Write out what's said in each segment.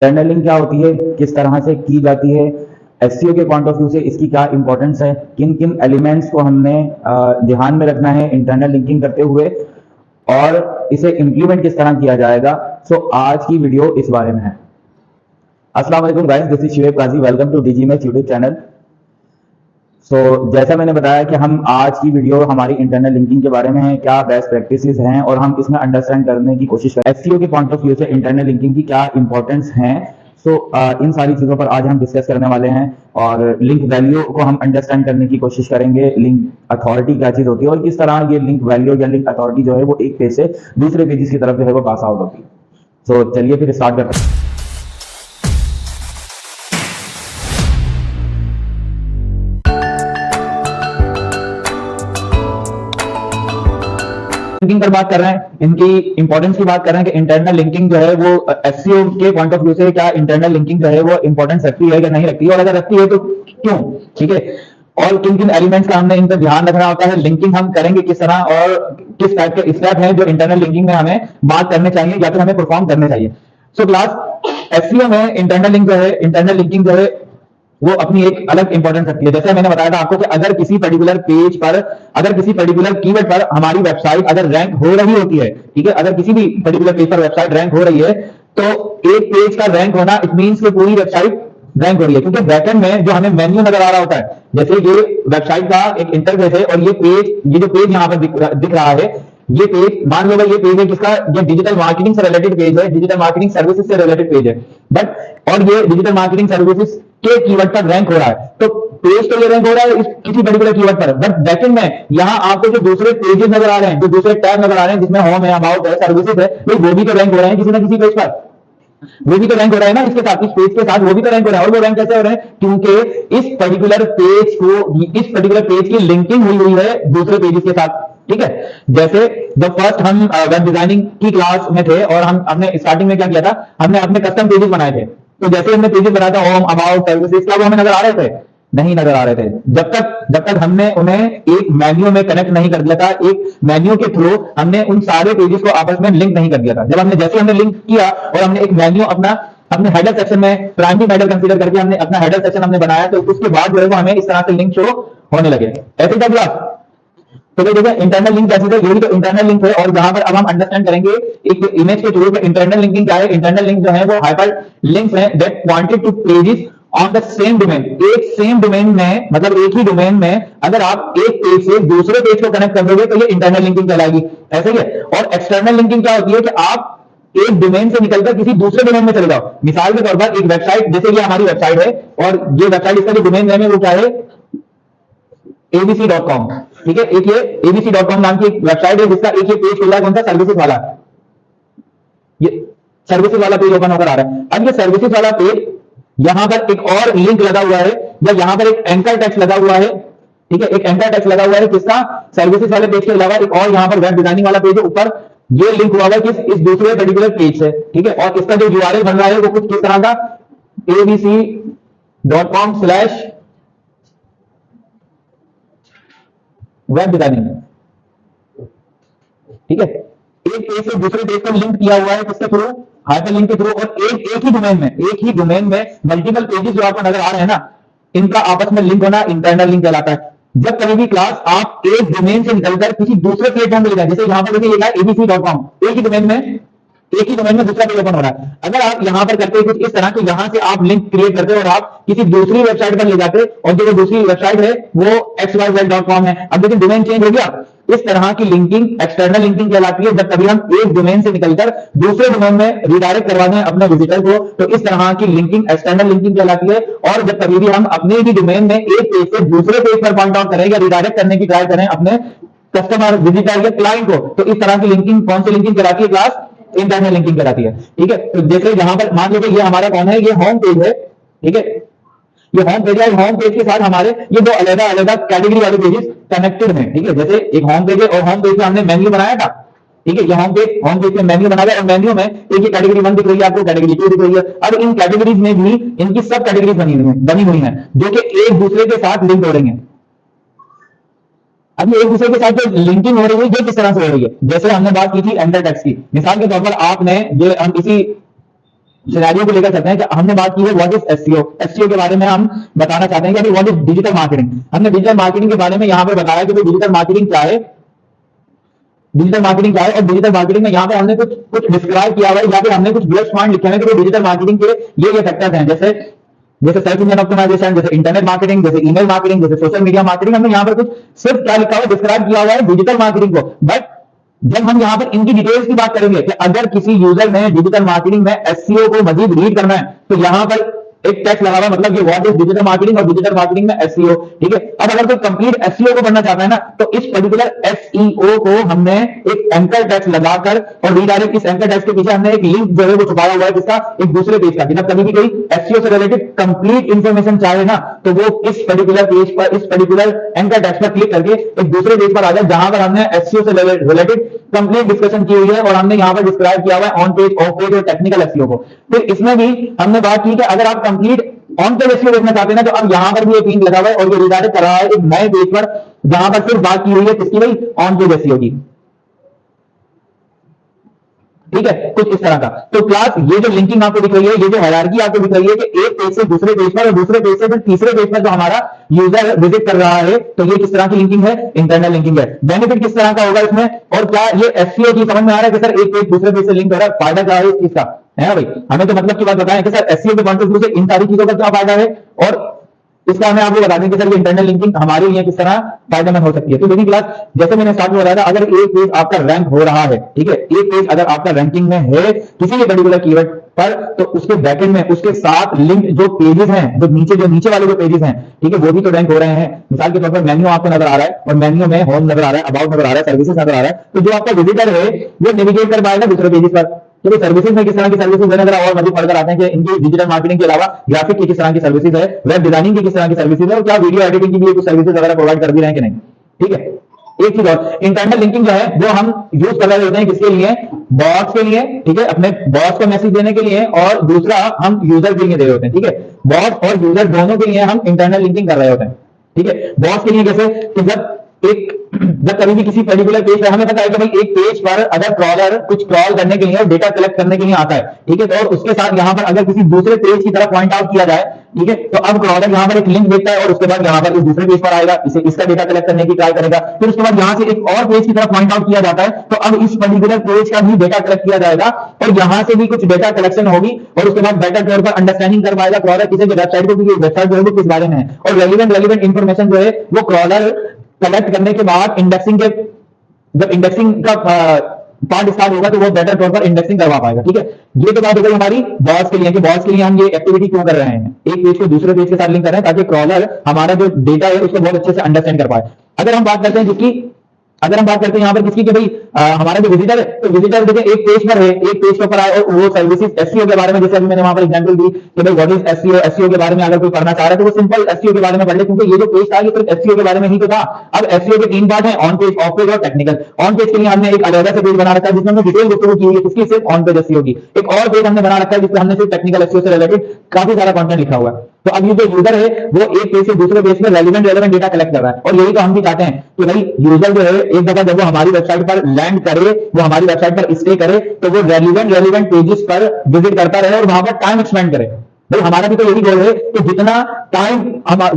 Tunnelling क्या होती है, किस तरह से की जाती है, एसईओ के पॉइंट ऑफ व्यू से इसकी क्या इंपॉर्टेंस है, किन किन एलिमेंट्स को हमने ध्यान में रखना है इंटरनल लिंकिंग करते हुए, और इसे इंप्लीमेंट किस तरह किया जाएगा। सो आज की वीडियो इस बारे में है। अस्सलाम वालेकुम guys, this is Shoaib Qazi, welcome to DGMH YouTube channel. जैसा मैंने बताया कि हम आज की वीडियो हमारी इंटरनल लिंकिंग के बारे में है, क्या बेस्ट प्रैक्टिसेस हैं और हम इसमें अंडरस्टैंड करने की कोशिश करें एसईओ के पॉइंट ऑफ व्यू से इंटरनल लिंकिंग की क्या इंपॉर्टेंस है। इन सारी चीजों पर आज हम डिस्कस करने वाले हैं और लिंक वैल्यू को हम अंडरस्टैंड करने की कोशिश करेंगे। लिंक अथॉरिटी क्या चीज होती है और किस तरह ये लिंक वैल्यू या लिंक अथॉरिटी जो है वो एक पेज से दूसरे पेजेस की तरफ जो है वो पास आउट होती है। चलिए फिर स्टार्ट करते हैं। लिंकिंग पर बात कर रहे हैं, इनकी इंपॉर्टेंस की बात कर रहे हैं कि इंटरनल लिंकिंग जो है वो एसईओ के पॉइंट ऑफ व्यू से क्या इंटरनल लिंकिंग जो है वो इंपॉर्टेंस रखती है या नहीं रखती है, और अगर रखती है तो क्यों, ठीक है, और किन किन एलिमेंट्स का हमने इन पर ध्यान रखना होता है, लिंकिंग हम करेंगे किस तरह और किस टाइप के स्टेप हैं जो इंटरनल लिंकिंग में हमें बात करने चाहिए या फिर हमें परफॉर्म करने चाहिए। क्लास एसईओ में इंटरनल लिंक जो है, इंटरनल लिंकिंग जो है वो अपनी एक अलग इंपॉर्टेंस रखती है। जैसे मैंने बताया था आपको कि अगर किसी पर्टिकुलर पेज पर, अगर किसी पर्टिकुलर कीवर्ड पर हमारी वेबसाइट अगर रैंक हो रही होती है, ठीक है, अगर किसी भी पर्टिकुलर पेज पर वेबसाइट रैंक हो रही है तो एक पेज का रैंक होना इट मींस कि पूरी वेबसाइट रैंक हो रही है, क्योंकि बैकएंड में जो हमें मेन्यू नजर आ रहा होता है, जैसे ये वेबसाइट का एक इंटरफेस है और ये जो पेज यहाँ पर दिख रहा है, ये पेज मान लो भाई ये पेज है किसका, ये डिजिटल मार्केटिंग से रिलेटेड पेज है, डिजिटल मार्केटिंग सर्विसेज से रिलेटेड पेज है, बट और ये डिजिटल मार्केटिंग सर्विसेज के कीवर्ड पर रैंक हो रहा है, तो पेज तो ये रैंक हो रहा है इस किसी पर्टिकुलर कीवर्ड पर, बट बैकएंड में यहाँ आपको जो दूसरे पेजेस नजर आ रहे हैं, जो दूसरे टैब नजर आ रहे हैं जिसमें होम है, अबाउट है, सर्विसेज है, वो भी तो रैंक हो रहे हैं किसी ना किसी पेज पर, वो भी तो रैंक हो रहा है ना, इसके साथ, इस पेज के साथ वो भी तो रैंक हो रहा है। और वो रैंक कैसे हो रहे हैं, क्योंकि इस पर्टिकुलर पेज को, इस पर्टिकुलर पेज की लिंकिंग हुई है दूसरे पेजेस के साथ, ठीक है। जैसे जब फर्स्ट हम वेब डिजाइनिंग की क्लास में थे और हमने स्टार्टिंग में क्या किया था, हमने अपने कस्टम पेजेस बनाए थे, तो जैसे हमने पेजेस बनाया था होम, अबाउट, सर्विसेज, क्या वो हमें नजर आ रहे थे? नहीं नजर आ रहे थे, जब तक हमने उन्हें एक मेन्यू में कनेक्ट नहीं कर दिया था, एक मेन्यू के थ्रू हमने उन सारे पेजेस को आपस में लिंक नहीं कर दिया था। जब हमने जैसे हमने लिंक किया और हमने एक मेन्यू अपने हेडर सेक्शन में प्राइमरी मेटर कंसीडर करके हमने अपना हेडर सेक्शन हमने बनाया, तो उसके बाद जो है वो हमें इस तरह से लिंक शो होने लगे। ऐसे तक तो देखिए इंटरनल लिंक कैसे है, यही तो इंटरनल लिंक है। और जहां पर अब हम अंडरस्टैंड करेंगे एक इमेज के थ्रू इंटरनल लिंकिंग क्या है। इंटरनल लिंक जो है वो हाइपर लिंक्स हैं that pointed two pages on the same domain. एक सेम डोमेन में, मतलब एक ही डोमेन में अगर आप एक पेज से दूसरे पेज को कनेक्ट कर दोगे तो ये इंटरनल लिंकिंग कहलाएगी, ऐसे ही है। और एक्सटर्नल लिंकिंग क्या होती है कि आप एक डोमेन से निकलकर किसी दूसरे डोमेन में चले जाओ। मिसाल के तौर पर एक वेबसाइट, जैसे ये हमारी वेबसाइट है और ये वेबसाइट, इसका जो डोमेन नेम है वो क्या है, abc.com, ठीक है। एक ये abc.com नाम की एक वेबसाइट है जिसका एक ये पेज खुला है, कौन सा, सर्विसेज वाला, ये सर्विसेज वाला पेज ओपन होकर आ रहा है। अब ये सर्विसेज वाला पेज, यहां पर एक और लिंक लगा हुआ है या यहां पर एक एंकर टेक्स्ट लगा हुआ है, ठीक है, एक एंकर टेक्स्ट लगा हुआ है किसका, सर्विसेज वाले पेज के अलावा एक और यहां पर वेब डिजाइनिंग वाला पेज है, ऊपर ये लिंक हुआ है किस, इस दूसरे पर्टिकुलर पेज से, ठीक है। और इसका जो यूआरएल बन रहा है वो कुछ किस तरह का, abc.com स्लैश वेब डिजाइनिंग, ठीक है। एक पेज से दूसरे पेज को लिंक किया हुआ है किसके थ्रू, हाइपरलिंक के थ्रू। और एक ही डोमेन में मल्टीपल पेजेस जो आपको नजर आ रहे हैं ना, इनका आपस में लिंक होना इंटरनल लिंक कहलाता है। जब कभी भी क्लास आप एक डोमेन से निकलकर किसी दूसरे प्लेटफॉर्म पे ले जाए, जैसे यहां पर देखिए abc.com, एक ही डोमेन में दूसरा पेज ओपन हो रहा है, अगर आप यहां पर करते कुछ इस तरह, तो यहां से आप लिंक क्रिएट करते और आप किसी दूसरी वेबसाइट पर ले जाते, और जो दूसरी वेबसाइट है वो xyz.com है। अब देखिए डोमेन चेंज हो गया। इस तरह की लिंकिंग एक्सटर्नल लिंकिंग कहलाती है, जब कभी हम एक डोमेन से निकलकर दूसरे डोमेन में रिडायरेक्ट करवाते हैं अपने विजिटर को, तो इस तरह की लिंकिंग एक्सटर्नल लिंकिंग कहलाती है। और जब कभी भी हम अपने ही डोमेन में एक पेज से दूसरे पेज पर पॉइंट आउट करें या रिडायरेक्ट करने की ट्राई करें अपने कस्टमर, विजिटर या क्लाइंट को, तो इस तरह की लिंकिंग कौन सी लिंकिंग कहलाती है, क्लास इंटरनल लिंकिंग कहलाती है, ठीक है। तो जैसे यहां पर मान लीजिए ये हमारा कौन है, ये होम पेज है, ठीक है, ये होम पेज है। होम पेज के साथ हमारे ये दो अलग अलग कैटेगरी वाले पेजेस कनेक्टेड हैं, ठीक है। जैसे एक होम पेज है और होम पेज में हमने मेन्यू बनाया था, ठीक है, ये होम पेज में मेन्यू बनाया और मेन्यू में एक ये कैटेगरी 1 दिख रही है आपको, कैटेगरी 2 दिख रही है। अब इन कैटेगरीज में भी इनकी सब कैटेगरीज बनी हुई है जो कि एक दूसरे के साथ लिंक हो रही है। अब ये एक दूसरे के साथ जो लिंकिंग हो रही है ये किस तरह से हो रही है, जैसे हमने बात की थी एंकर टेक्स्ट की। मिसाल के तौर पर आपने ये हम इसी सिनेरियो को लेकर चलते हैं कि हमने बात की है व्हाट इज एसईओ। एसईओ के बारे में हम बताना चाहते हैं कि व्हाट इज डिजिटल मार्केटिंग। हमने डिजिटल मार्केटिंग के बारे में यहाँ पर बताया कि डिजिटल मार्केटिंग क्या है, डिजिटल मार्केटिंग क्या है। और डिजिटल मार्केटिंग में यहाँ पे हमने कुछ कुछ डिस्क्राइब किया हुआ है, या फिर हमने कुछ बुलेट पॉइंट लिखे हैं कि डिजिटल मार्केटिंग के ये फैक्टर्स हैं, जैसे जैसे सर्च इंजन ऑप्टिमाइजेशन, जैसे इंटरनेट मार्केटिंग, जैसे ईमेल मार्केटिंग, जैसे सोशल मीडिया मार्केटिंग। हमने यहाँ पर कुछ सिर्फ क्या लिखा हुआ है, डिस्क्राइब किया हुआ है डिजिटल मार्केटिंग को। बट जब हम यहाँ पर इनकी डिटेल्स की बात करेंगे कि अगर किसी यूजर ने डिजिटल मार्केटिंग में एसईओ को मजीद रीड करना है तो यहाँ पर एक टेक्स्ट लगा हुआ है, मतलब कि व्हाट इज डिजिटल मार्केटिंग और डिजिटल मार्केटिंग में एसईओ। ठीक है, अब अगर कोई कंप्लीट एसईओ को पढ़ना चाहता है ना, तो इस पर्टिकुलर एसईओ को हमने एक एंकर टेक्स्ट लगाकर और रीडायरेक्ट, इस एंकर टेक्स्ट के पीछे हमने एक लिंक जो है वो छुपाया हुआ है जिसका एक दूसरे पेज का, जब कभी भी कोई एसईओ से रिलेटेड कंप्लीट इंफॉर्मेशन चाहे ना, तो वो इस पर्टिकुलर पेज पर, इस पर्टिकुलर एंकर टेक्स्ट पर क्लिक करके एक दूसरे पेज पर आ जाए जहां पर हमने एसईओ से रिलेटेड कंप्लीट डिस्कशन की हुई है और हमने यहाँ पर डिस्क्राइब किया हुआ है ऑन पेज, ऑफ पेज और टेक्निकल एसईओ को। फिर इसमें भी हमने बात की कि अगर आप कंप्लीट ऑन पेज एसईओ देखना चाहते हैं ना, तो अब यहां पर भी एक लिंक लगा हुआ है और ये रिडायरेक्ट कर रहा है एक नए पेज पर जहां पर सिर्फ बात की हुई है किसकी भाई, ऑन पेज एसईओ की। ठीक है, कुछ इस तरह का। तो क्लास ये जो लिंकिंग आपको दिख रही है, ये जो हायरार्की आपको दिख रही है कि एक पेज से दूसरे पेज पर और दूसरे पेज से फिर तीसरे पेज पर जो हमारा यूजर विजिट कर रहा है, तो ये किस तरह की लिंकिंग है, इंटरनल लिंकिंग है। बेनिफिट किस तरह का होगा इसमें, और क्या ये एसईओ की समझ में आ रहा है कि सर एक पेज दूसरे पेज से लिंक हो रहा है, फायदा क्या है इस चीज का, है भाई। हमें तो मतलब की बात बताएं कि सर एसईओ के पॉइंट ऑफ व्यू से इन सारी चीजों का क्या फायदा है, और इसका हमें आपको बता दें कि सर ये इंटरनल लिंकिंग हमारे लिए किस तरह फायदेमंद हो सकती है। तो बेसिक क्लास जैसे मैंने स्टार्ट में बताया था, अगर एक पेज आपका रैंक हो रहा है, ठीक है, एक पेज अगर आपका रैंकिंग में है किसी भी पर्टिकुलर कीवर्ड पर, तो उसके बैकएंड में उसके साथ लिंक जो पेजेस हैं, जो नीचे वाले जो पेजेस हैं, ठीक है, वो भी तो रैंक हो रहे हैं। मिसाल के तौर पर मेन्यू आपको नजर आ रहा है और मेन्यू में होम नजर आ रहा है, अबाउट नजर आ रहा है, सर्विसेज नजर आ रहा है, तो जो आपका विजिटर है वो नेविगेट कर पाएगा दूसरे पेजेस पर। तो सर्विसेज में किस तरह की सर्विसेज है, और मजीद पढ़कर आते हैं कि इनकी डिजिटल मार्केटिंग के अलावा ग्राफिक की किस तरह की सर्विसेज है, वेब डिजाइनिंग की किस तरह की सर्विसेज है, और क्या वीडियो एडिटिंग की भी कुछ सर्विसेज वगैरह प्रोवाइड कर भी रहे हैं कि नहीं। ठीक है, एक चीज और, इंटरनल लिंकिंग जो है वो हम यूज कर रहे होते हैं किसके लिए, बॉस के लिए, ठीक है, अपने बॉस को मैसेज देने के लिए, और दूसरा हम यूजर के लिए दे रहे होते हैं। ठीक है, बॉस और यूजर दोनों के लिए हम इंटरनल लिंकिंग कर रहे होते हैं। ठीक है, बॉस के लिए कैसे कि जब कभी भी किसी पर्टिकुलर पेज पर हमें पता है कि भाई एक पेज पर अगर क्रॉलर कुछ क्रॉल करने के लिए, डेटा कलेक्ट करने के लिए आता है, ठीक है, तो और उसके साथ यहाँ पर अगर किसी दूसरे पेज की तरफ पॉइंट आउट किया जाए, ठीक है, तो अब क्रॉलर यहाँ पर एक लिंक देखता है और उसके बाद यहाँ पर इस दूसरे पेज पर आएगा, इसे इसका डेटा कलेक्ट करने की ट्राई करेगा, फिर उसके बाद यहाँ से एक और पेज की तरफ पॉइंट आउट किया जाता है, तो अब इस पर्टिकुलर पेज का भी डेटा कलेक्ट किया जाएगा और यहाँ से भी कुछ डेटा कलेक्शन होगी और उसके बाद बेटर तौर पर अंडरस्टैंडिंग कर पाएगा क्रॉलर किसी वेबसाइट को, वेबसाइट जो है किस बारे में है, और रेलिवेंट इन्फॉर्मेशन जो है वो क्रॉलर कलेक्ट करने के बाद इंडेक्सिंग के, जब इंडेक्सिंग का पार्ट स्टार्ट होगा तो वो बेटर तौर पर इंडेक्सिंग करवा पाएगा। ठीक है, ये तो बात हो गई हमारी बॉस के लिए कि बॉस के लिए हम ये एक्टिविटी क्यों कर रहे हैं, एक पेज को दूसरे पेज के साथ लिंक कर रहे हैं ताकि क्रॉलर हमारा जो डेटा है उसको बहुत अच्छे से अंडरस्टैंड कर पाए। अगर हम बात करते हैं जिसकी, अगर हम बात करते हैं यहाँ पर किसकी कि भाई हमारा जो विजिटर है, तो विजिटर देखिए एक पेज पर है, एक पेज के ऊपर आए और वो सर्विसेज एसईओ के बारे में, जैसे अभी मैंने वहां पर एग्जांपल दी कि भाई व्हाट इज एसईओ, एसईओ के बारे में अगर कोई पढ़ना चाह रहा है तो वो सिंपल एसईओ के बारे में पढ़ ले, क्योंकि ये जो पेज था ये सिर्फ एसईओ के बारे में ही तो था। अब एसईओ के 3 पार्ट हैं, ऑन पेज, ऑफ पेज और टेक्निकल। ऑन पेज के लिए हमने एक अलग से पेज बना रखा है जिसमें हमने डिटेल गुफ्तगू की है किसकी, सिर्फ ऑन पेज एसईओ की। एक और पेज हमने बना रखा है जिसमें हमने सिर्फ टेक्निकल एसईओ से रिलेटेड काफी सारा कंटेंट लिखा हुआ है। तो अब ये जो यूजर है वो एक पेज से दूसरे पेज में रेलिवेंट डेटा कलेक्ट कर रहा है, और यही तो हम भी चाहते हैं कि भाई यूजर जो है एक दफा जब वो हमारी वेबसाइट पर लैंड करे, वो हमारी वेबसाइट पर स्टे करे, तो वो रेलिवेंट पेजेस पर विजिट करता रहे और वहां पर टाइम एक्सपेंड करे। भाई हमारा भी तो यही गोल है कि जितना टाइम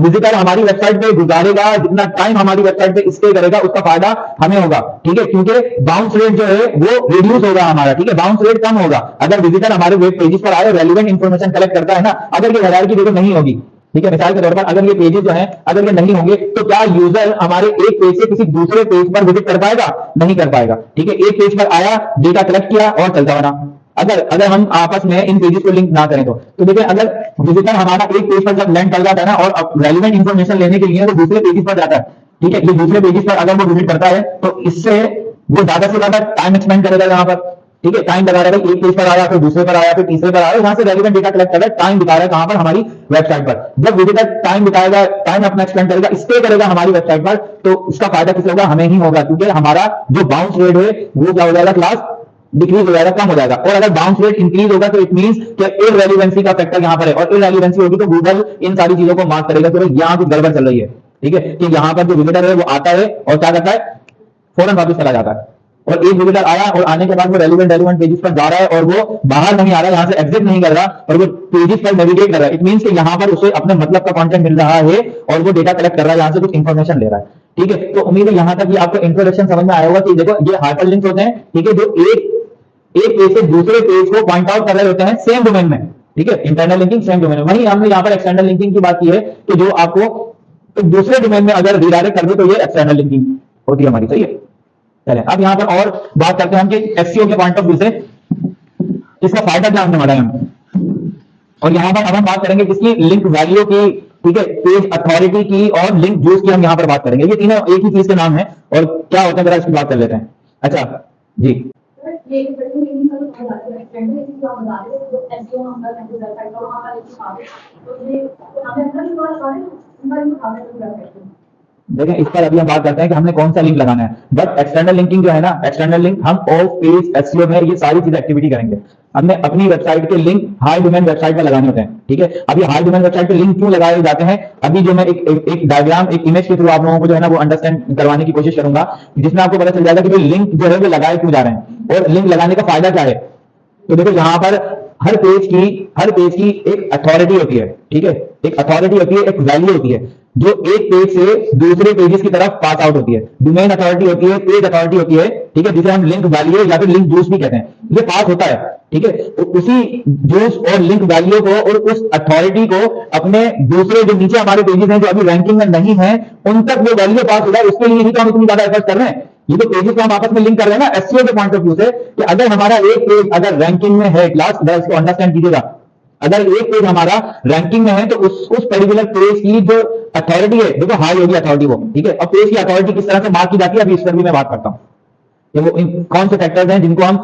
विजिटर हमारी वेबसाइट पे गुजारेगा, जितना टाइम हमारी वेबसाइट पे स्टे करेगा, उसका फायदा हमें होगा। ठीक है, क्योंकि बाउंस रेट जो है वो रिड्यूस होगा हमारा। ठीक है, बाउंस रेट कम होगा अगर विजिटर हमारे वेब पेजेस पर आए, रेलिवेंट इंफॉर्मेशन कलेक्ट करता है ना। अगर ये हायरार्की देखो नहीं होगी, ठीक है, मिसाल के तौर पर अगर ये पेजेस जो हैं अगर ये नहीं होंगे तो क्या यूजर हमारे एक पेज से किसी दूसरे पेज पर विजिट कर पाएगा, नहीं कर पाएगा। ठीक है, एक पेज पर आया, डेटा कलेक्ट किया और चलता बना। अगर हम आपस में इन पेजेस को लिंक ना करें तो देखिए, अगर विजिटर हमारा एक पेज पर जब लैंड कर जाता है ना और रेलिवेंट इंफॉर्मेशन लेने के लिए तो दूसरे पेजेस पर जाता है। ठीक है, ये दूसरे पेजेस पर अगर वो विजिट करता है तो इससे वो ज्यादा से ज्यादा टाइम एक्सपेंड करेगा यहाँ पर। ठीक है, टाइम लगा रहा है, एक पेज पर आया, फिर दूसरे पर आया, फिर तीसरे पर आया, वहां से रेलिवेंट डेटा कलेक्ट कर रहा है, टाइम बिता रहा है कहां पर, हमारी वेबसाइट पर। जब विजिटर टाइम बिताएगा, टाइम अपना एक्सपेंड करेगा, स्टे करेगा हमारी वेबसाइट पर, तो उसका फायदा किसे होगा, हमें ही होगा, क्योंकि हमारा जो बाउंस रेट है वो क्या हो जाएगा, क्लास डिक्रीज हो जाएगा, कम हो जाएगा। और अगर बाउंस रेट इंक्रीज होगा तो इट मींस कि इररेलेवेंसी का फैक्टर यहां पर है, और इररेलेवेंसी होगी तो गूगल इन सारी चीजों को मार्क करेगा कि यहां कुछ गड़बड़ चल रही है। ठीक है, कि यहां पर जो विजिटर है वो आता है और क्या करता है, फौरन वापस चला जाता है। और एक विजिटर आया और आने के बाद वो रेलिवेंट पेजेस पर जा रहा है और वो बाहर नहीं आ रहा, यहाँ से एग्जिट नहीं कर रहा और वो पेजेस पर नेविगेट कर रहा है, इट मींस कि यहाँ पर उसे अपने मतलब का कंटेंट मिल रहा है और वो डेटा कलेक्ट कर रहा है, यहाँ से कुछ इंफॉर्मेशन ले रहा है। ठीक है, तो उम्मीद है यहाँ तक ये आपको इंट्रोडक्शन समझ में आया होगा कि देखो ये हाइपरलिंक्स होते हैं, ठीक है, जो एक पेज से दूसरे पेज को पॉइंट आउट कर रहे होते हैं सेम डोमेन में। ठीक है, इंटरनल लिंकिंग सेम डोमेन में। वहीं हमने यहाँ पर एक्सटर्नल लिंकिंग की बात की है कि जो आपको तो दूसरे डोमेन में अगर रिडायरेक्ट कर दे तो ये एक्सटर्नल लिंकिंग होती है हमारी। सही है, चले अब यहाँ पर और बात करते हैं हम कि एसईओ के पॉइंट ऑफ व्यू से इसका फायदा क्या होने वाला है हम। और यहाँ पर अब हम बात करेंगे किसकी, लिंक वैल्यू की, ठीक है, पेज अथॉरिटी की और लिंक जूस की हम यहाँ पर बात करेंगे। ये तीनों एक ही चीज के नाम है और क्या होता है जरा इसकी बात कर लेते हैं। अच्छा जी, देखें इस पर अभी हम बात करते हैं कि हमने कौन सा लिंक लगाना है। बट एक्सटर्नल लिंकिंग जो है ना, एक्सटर्नल लिंक हम ऑफ पेज एसईओ में ये सारी चीजें एक्टिविटी करेंगे। हमने अपनी वेबसाइट के लिंक हाई डोमेन वेबसाइट पर लगाने होते हैं। ठीक है, अभी हाई डोमेन वेबसाइट पे लिंक क्यों लगाए जाते हैं, अभी जो मैं एक डायग्राम, एक इमेज के थ्रू आप लोगों को जो है ना वो अंडरस्टैंड करवाने की कोशिश करूंगा, जिसमें आपको पता चल जाएगा कि लिंक जो है वो लगाए क्यों जा रहे हैं और लिंक लगाने का फायदा क्या है। तो देखो यहाँ पर हर पेज की एक अथॉरिटी होती है। ठीक है, एक अथॉरिटी होती है, एक वैल्यू होती है जो एक पेज से दूसरे पेजेस की तरफ पास आउट होती है। डोमेन अथॉरिटी होती है, पेज अथॉरिटी होती है, ठीक है, जिसे हम लिंक वैल्यू या फिर लिंक जूस भी कहते हैं, ये पास होता है। ठीक है, तो उसी जूस और लिंक वैल्यू को और उस अथॉरिटी को अपने दूसरे जो नीचे हमारे पेजेस हैं जो अभी रैंकिंग में नहीं है उन तक वो वैल्यू पास होता है। उसके लिए ही तो हम इतनी ज्यादा एफर्ट कर रहे हैं। ये तो पेजेस को हम आपस में लिंक कर रहे हैं ना एसईओ के पॉइंट ऑफ व्यू से, कि अगर हमारा एक पेज अगर रैंकिंग में है, क्लास इसको अंडरस्टैंड कीजिएगा, अगर एक पेज हमारा रैंकिंग में है तो उस पर्टिकुलर पेज की जो अथॉरिटी है, देखो हाई होगी अथॉरिटी वो। ठीक है, अब पेज की अथॉरिटी किस तरह से मार्क की जाती है अभी इस पर भी मैं बात करता हूं। वो कौन से फैक्टर्स हैं जिनको हम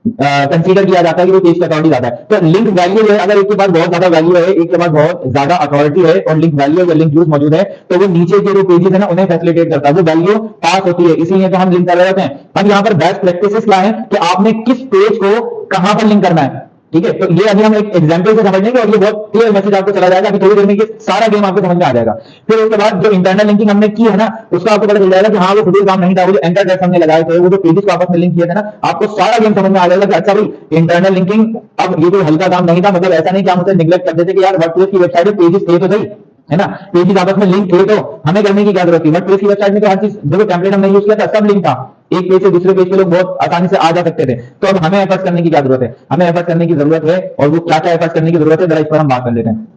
कंसीडर किया जाता है कि वो पेज की अथॉरिटी ज्यादा है। तो लिंक वैल्यू है, अगर एक के पास बहुत ज्यादा वैल्यू है, एक के पास बहुत ज्यादा अथॉरिटी है और लिंक वैल्यू या लिंक यूज मौजूद है, तो वो नीचे के जो पेजेस है ना उन्हें फैसिलिटेट करता है, वो वैल्यू पास होती है, इसीलिए तो हम लिंक कर रहे होते हैं। अब यहाँ पर बेस्ट प्रैक्टिसेस क्या है कि आपने किस पेज को कहां पर लिंक करना है। ठीक है, तो ये अभी हम एक एग्जांपल से समझ लेंगे और ये बहुत क्लियर मैसेज आपको चला जाएगा, अभी थोड़ी देर में ये सारा गेम आपको समझ में आ जाएगा। फिर उसके बाद जो इंटरनल लिंकिंग हमने की है ना उसका आपको पता चल जाएगा कि हाँ वो खुद काम नहीं था, वो जो एंकर टेक्स्ट हमने लगाए थे, वो जो पेजेस को आपस में लिंक किए थे ना, आपको सारा गेम समझ में आ जाएगा कि अच्छा भाई इंटरनल लिंकिंग अब ये कोई हल्का काम नहीं था। मतलब ऐसा नहीं कि हम उसे निगलेक्ट कर देते कि यार वर्डप्रेस की वेबसाइट पे पेजेस थे तो सही है ना, पेजेस आपस में लिंक थे तो हमें करने की क्या जरूरत थी। वर्डप्रेस की वेबसाइट में तो हर चीज, देखो टेम्पलेट हमने यूज किया था सब लिंक था, एक पेज से दूसरे पेज पे लोग बहुत आसानी से आ जा सकते थे। तो अब हमें एफर्ट करने की क्या जरूरत है, हमें एफर्ट करने की जरूरत है और वो क्या क्या एफर्ट करने की जरूरत है जरा इस पर हम बात कर लेते हैं।